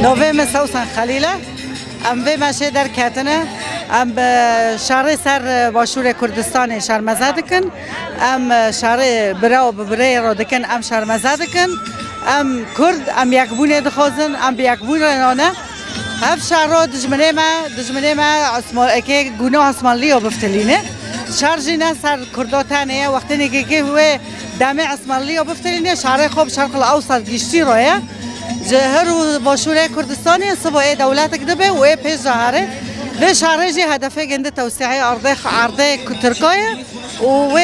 نوی مسوسن خلیله ام وی ماشه در کتنه ام شهر سر باشور کردستان شرمزه دکن ام شهر برا و ببره را دکن ام شرمزه دکن ام کرد ام یک بونه دخوازن ام به یک بونه نانه هف شهر را دجمنه ما که گناه اسمالی و بفتلینه شهر جینه سر کرداتانه وقتی نگه که هو دمه اسمالی و بفتلینه شهر خوب شرق الاوسط گشتی رویه جهر و باشور کردستانی سبای دولت کدبه و پیش جهره و شهر جی هدفه گنده توسعه عرضه ترکیه و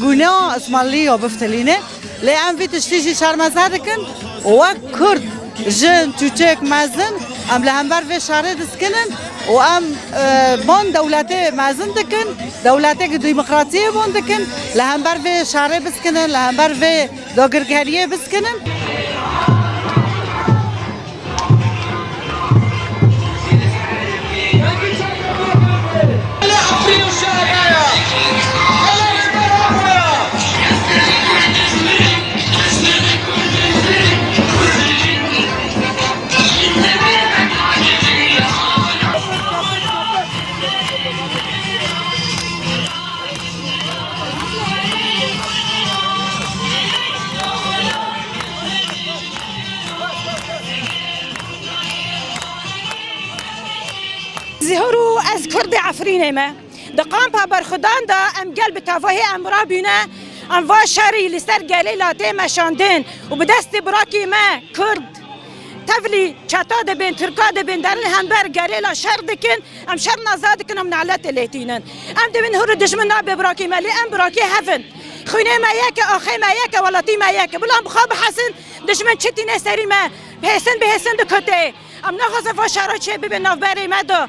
گناه اسمالی و بفتلینه لیام وی تشتیجی شرمزه دکن و کرد جن چوچک مزن ام لهمبر و شهر دسکنن و ام بان دولت مزن دکن دولت دموکراسی بان دکن لهمبر و شهر بسکنن لهمبر و داگرگریه بسکنن زهرو از کرد عفرینه ما دقام پا برخدان دا ام قلب تفاهی امرا بینه ام وا شری لسر گلی لاته مشاندن و به دست براکی ما کرد تفلی چتا دبین ترکا دبین در الهنبر گلی لا شر دکن ام شر نزاد کن ام نعلت لیتینن ام دبین هر دشمن ناب براکی مالی ام براکی هفن خونه ما یک آخی ما یک ولاتی ما یک بلام بخواب حسن دشمن چتی نسری ما بهسن دکته ام نخواست فا شرا چه ببین نافبری ما دو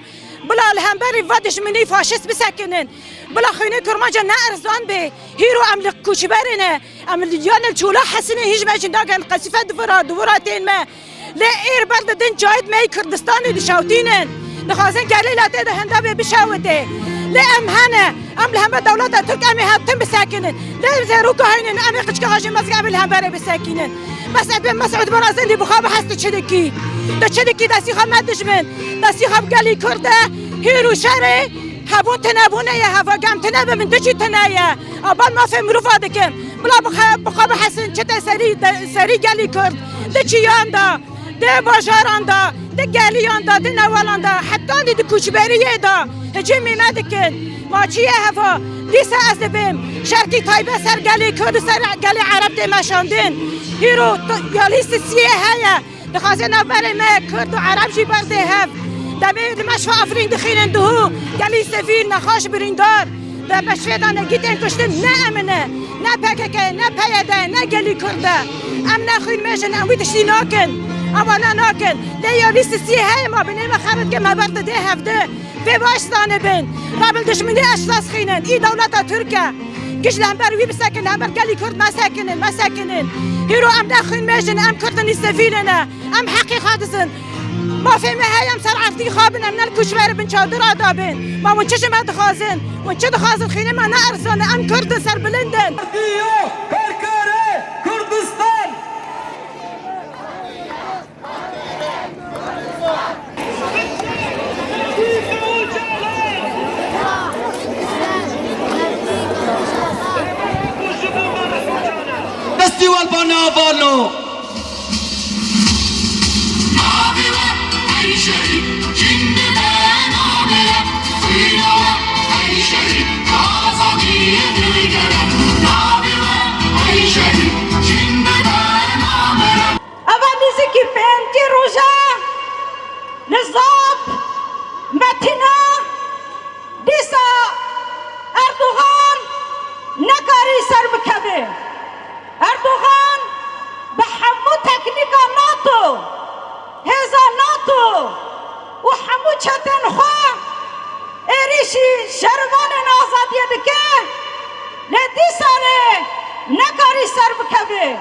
بلا الهمبری و دشمنی فاشست بسکنن بلا خونه کرمانجا نه ارزان به هیرو ام کوچی برینه ام یان الچولا حسنه هیچ ماشین داگن قصیفه دوراتین ما لا ایر برد دن جاید می کردستان دشاوتینن نخوازن گلیلاته ده هنده بشاوته لا ام هنه ام لهم دولت ترک ام هاتم بسکنن لا زروکو هینن ام قچکه هاجم مزگ ام الهمبری بسکنن بس ابن مسعود برازن دی بخواب هست چدکی دا چدکی دستی خام دشمن دستی خام گلی کرده هیرو شره هبون تنبونه یه هوا گم تنبه من دچی تنایه آبان ما فهم رفا دکم بلا بخواب حسن چته سری گلی کرد دچی یان دا ده باجاران دا ده گلیان دا ده نوالان دا حتی دی کوچبریه دا هجی میمه دکن ما چیه هوا لیسه از دبیم شرکی تایبه سر گلی کرد سر گلی عرب ده مشاندن هیرو یا لیست سیه هیا دخوازه نبره ما کرد و عرب جی برده هف دمه دمشفا افرین دخیلن دهو گلی سفیر نخاش بریندار ده بشفیدانه گیتن کشتن نه امنه نه پککه نه پیده نه گلی کرده ام نخوین میشن اموی تشتی ناکن اما نه ناکن ده یا لیست سیه هیا ما بینه ما خبت که ما برده ده هفته به باشتانه بین قبل دشمنی اشخاص خینن ای دولت ترکه گش لهمبر وی بسکن لهمبر گلی کرد مسکنن هیرو ام دخوین میشن ام کردنی سفیرنه ام حقی خادسن ما فهمه هایم سر عرضی خوابن ام نل کشور بن چادر آدابن ما من چشم دخوازن من چه دخوازن خینه ما نه ارزانه ام کردن سر بلندن کردستان فestival Banavano. أفاديسي كيفين تي روجا نزاب متنا ديسا أردوغان نكاري سرب كبير اردوغان به همو تکنیکا ناتو هزا ناتو و همو چتن خواه ایریشی شروان آزادی دکه لدی ساره نکاری سر بکبه